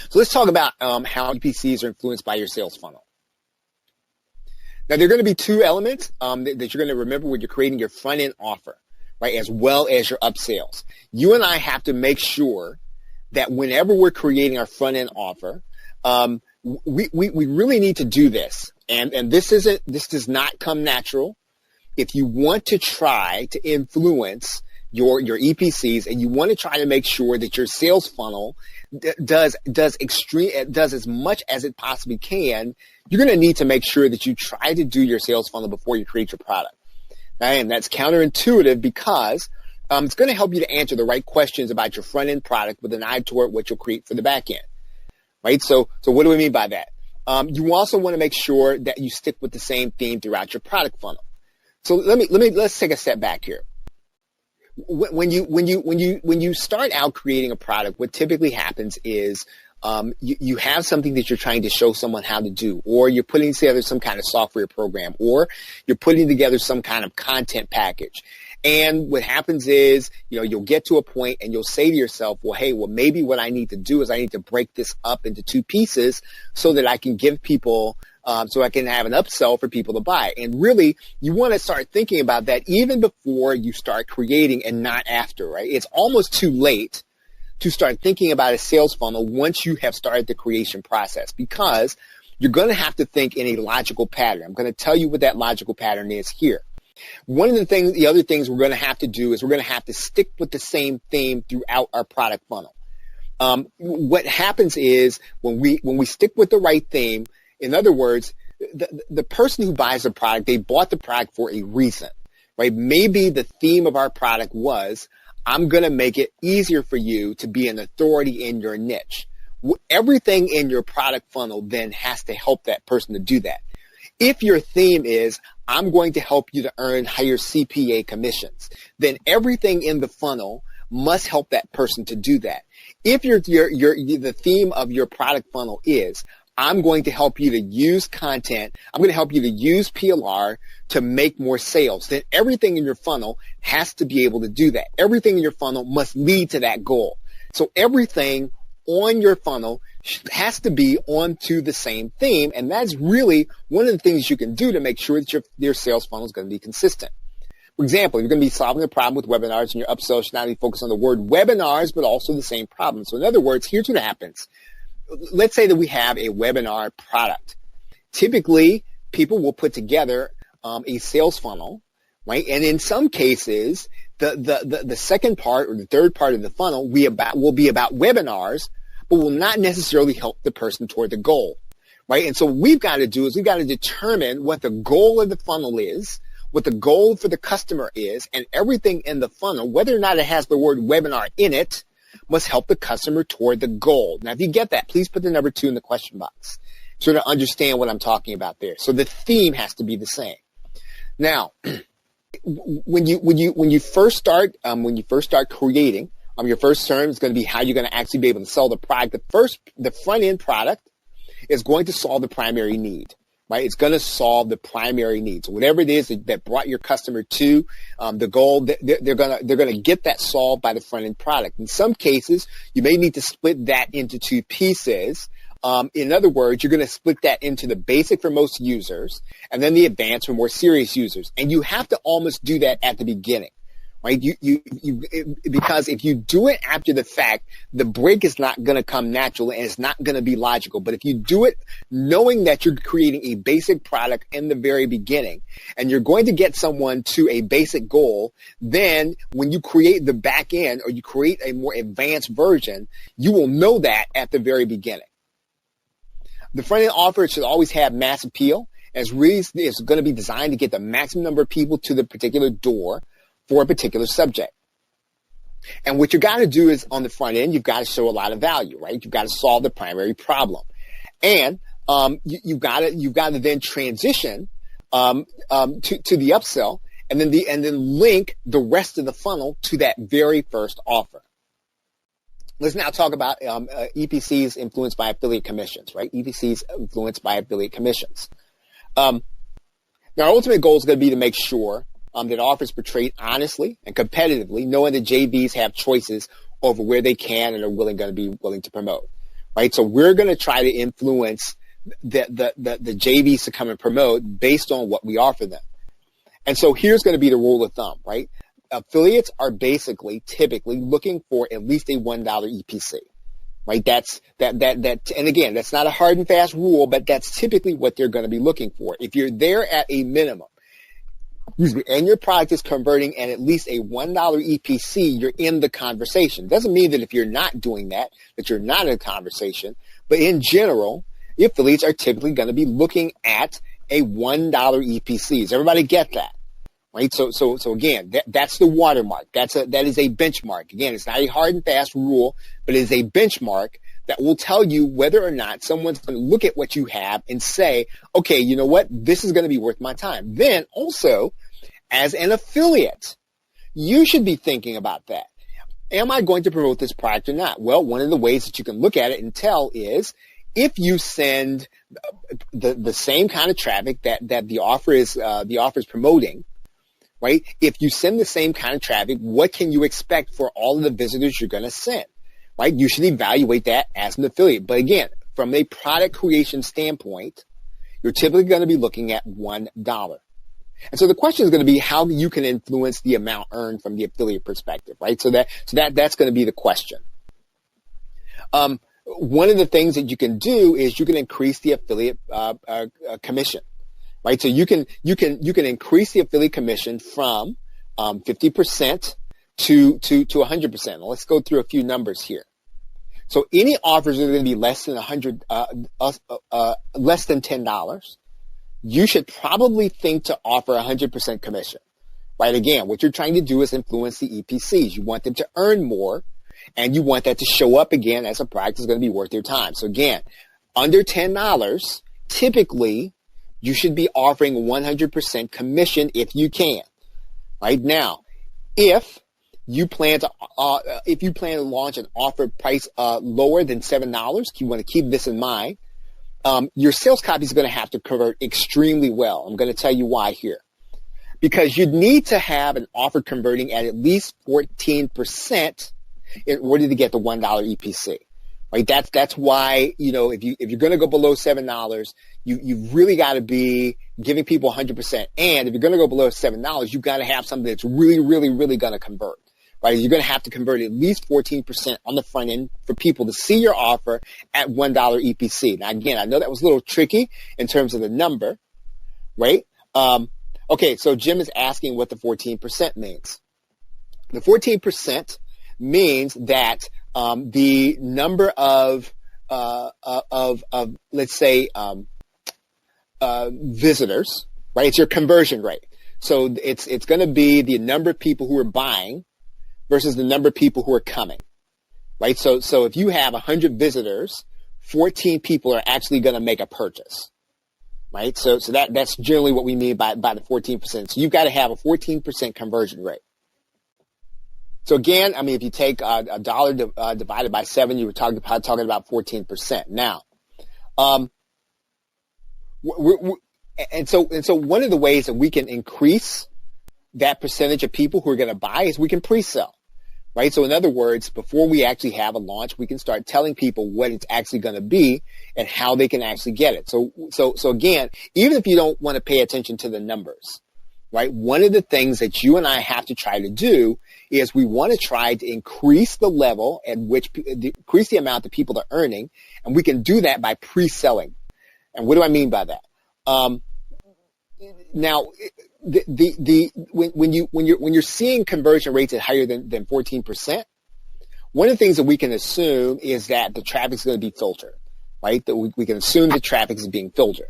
So let's talk about how EPCs are influenced by your sales funnel. Now, there are going to be two elements that you're going to remember when you're creating your front-end offer, right, as well as your upsells. You and I have to make sure that whenever we're creating our front-end offer, we really need to do this. And this does not come natural. If you want to try to influence your EPCs and you want to try to make sure that your sales funnel does as much as it possibly can, you're going to need to make sure that you try to do your sales funnel before you create your product. And that's counterintuitive because it's going to help you to answer the right questions about your front end product with an eye toward what you'll create for the back end. Right? So what do we mean by that? You also want to make sure that you stick with the same theme throughout your product funnel. So let's take a step back here. When you start out creating a product, what typically happens is you have something that you're trying to show someone how to do, or you're putting together some kind of software program, or you're putting together some kind of content package. And what happens is, you'll get to a point and you'll say to yourself, maybe what I need to do is I need to break this up into two pieces so that I can give people so I can have an upsell for people to buy. And really, you want to start thinking about that even before you start creating and not after, right? It's almost too late to start thinking about a sales funnel once you have started the creation process, because you're going to have to think in a logical pattern. I'm going to tell you what that logical pattern is here. The other things we're going to have to do is we're going to have to stick with the same theme throughout our product funnel. What happens is when we stick with the right theme, in other words, the person who buys the product, they bought the product for a reason, right? Maybe the theme of our product was, I'm going to make it easier for you to be an authority in your niche. Everything in your product funnel then has to help that person to do that. If your theme is, I'm going to help you to earn higher CPA commissions, then everything in the funnel must help that person to do that. If the theme of your product funnel is, I'm going to help you to use content, I'm going to help you to use PLR to make more sales, then everything in your funnel has to be able to do that. Everything in your funnel must lead to that goal. So everything on your funnel has to be onto the same theme, and that's really one of the things you can do to make sure that your sales funnel is going to be consistent. For example, you're going to be solving a problem with webinars, and your upsell should not only focus on the word webinars, but also the same problem. So in other words, here's what happens. Let's say that we have a webinar product. Typically, people will put together a sales funnel, right? And in some cases, the second part or the third part of the funnel will be about webinars, but will not necessarily help the person toward the goal, right? And so what we've got to do is we've got to determine what the goal of the funnel is, what the goal for the customer is, and everything in the funnel, whether or not it has the word webinar in it, must help the customer toward the goal. Now, if you get that, please put the number 2 in the question box so to understand what I'm talking about there. So the theme has to be the same. Now, when you first start creating, your first term is going to be how you're going to actually be able to sell the product. The front end product is going to solve the primary need. Right? It's going to solve the primary needs. So whatever it is that brought your customer to the goal, they're going to get that solved by the front end product. In some cases, you may need to split that into two pieces. In other words, you're going to split that into the basic for most users and then the advanced for more serious users. And you have to almost do that at the beginning. Right? Because if you do it after the fact, the break is not going to come naturally and it's not going to be logical. But if you do it knowing that you're creating a basic product in the very beginning and you're going to get someone to a basic goal, then when you create the back end or you create a more advanced version, you will know that at the very beginning. The front end offer should always have mass appeal. It's going to be designed to get the maximum number of people to the particular door for a particular subject. And what you got to do is on the front end, you've got to show a lot of value, right? You've got to solve the primary problem. And you've got to then transition to the upsell and then link the rest of the funnel to that very first offer. Let's now talk about EPCs influenced by affiliate commissions, right? EPCs influenced by affiliate commissions. Now, our ultimate goal is going to be to make sure that offers portrayed honestly and competitively, knowing that JVs have choices over where they can and are going to be willing to promote. right? So we're going to try to influence the JVs to come and promote based on what we offer them. And so here's going to be the rule of thumb, right? Affiliates are basically typically looking for at least a $1 EPC, right? And again, that's not a hard and fast rule, but that's typically what they're going to be looking for. If you're there at a minimum, and your product is converting at least a $1 EPC, you're in the conversation. Doesn't mean that if you're not doing that you're not in a conversation, but in general, the affiliates are typically going to be looking at a $1 EPC. Does everybody get that? Right? So again, that's the watermark. That is a benchmark. Again, it's not a hard and fast rule, but it is a benchmark that will tell you whether or not someone's going to look at what you have and say, okay, you know what? This is going to be worth my time. Then also, as an affiliate, you should be thinking about that. Am I going to promote this product or not? Well, one of the ways that you can look at it and tell is if you send the same kind of traffic that the offer is promoting, right? If you send the same kind of traffic, what can you expect for all of the visitors you're going to send, right? You should evaluate that as an affiliate. But again, from a product creation standpoint, you're typically going to be looking at $1. And so the question is going to be how you can influence the amount earned from the affiliate perspective, right? So that's going to be the question. One of the things that you can do is you can increase the affiliate commission, right? So you can increase the affiliate commission from 50% to 100%. Let's go through a few numbers here. So any offers that are going to be less than less than $10. You should probably think to offer 100% commission, right? Again, what you're trying to do is influence the EPCs. You want them to earn more, and you want that to show up again as a product is going to be worth their time. So again, under $10, typically you should be offering 100% commission if you can. Right now, if you plan to launch an offer price lower than $7, you want to keep this in mind. Your sales copy is going to have to convert extremely well. I'm going to tell you why here. Because you need to have an offer converting at least 14% in order to get the $1 EPC. Right? That's why, if you're going to go below $7, you've really got to be giving people 100%. And if you're going to go below $7, you've got to have something that's really, really, really going to convert. Right? You're going to have to convert at least 14% on the front end for people to see your offer at $1 EPC. Now, again, I know that was a little tricky in terms of the number, right? Okay, so Jim is asking what the 14% means. The 14% means that the number of let's say, visitors, right? It's your conversion rate. So it's going to be the number of people who are buying versus the number of people who are coming, right? So if you have 100 visitors, 14 people are actually going to make a purchase, right? So that's generally what we mean by the 14%. So you've got to have a 14% conversion rate. So again, I mean, if you take a dollar divided by 7, you were talking about 14%. Now, and so one of the ways that we can increase that percentage of people who are going to buy is we can pre-sell. Right? So in other words, before we actually have a launch, we can start telling people what it's actually going to be and how they can actually get it. So again, even if you don't want to pay attention to the numbers, right? One of the things that you and I have to try to do is we want to try to increase the level at which, increase the amount that people are earning, and we can do that by pre-selling. And what do I mean by that? Now, when you're seeing conversion rates at higher than 14%, one of the things that we can assume is that the traffic is going to be filtered, right? That we can assume the traffic is being filtered.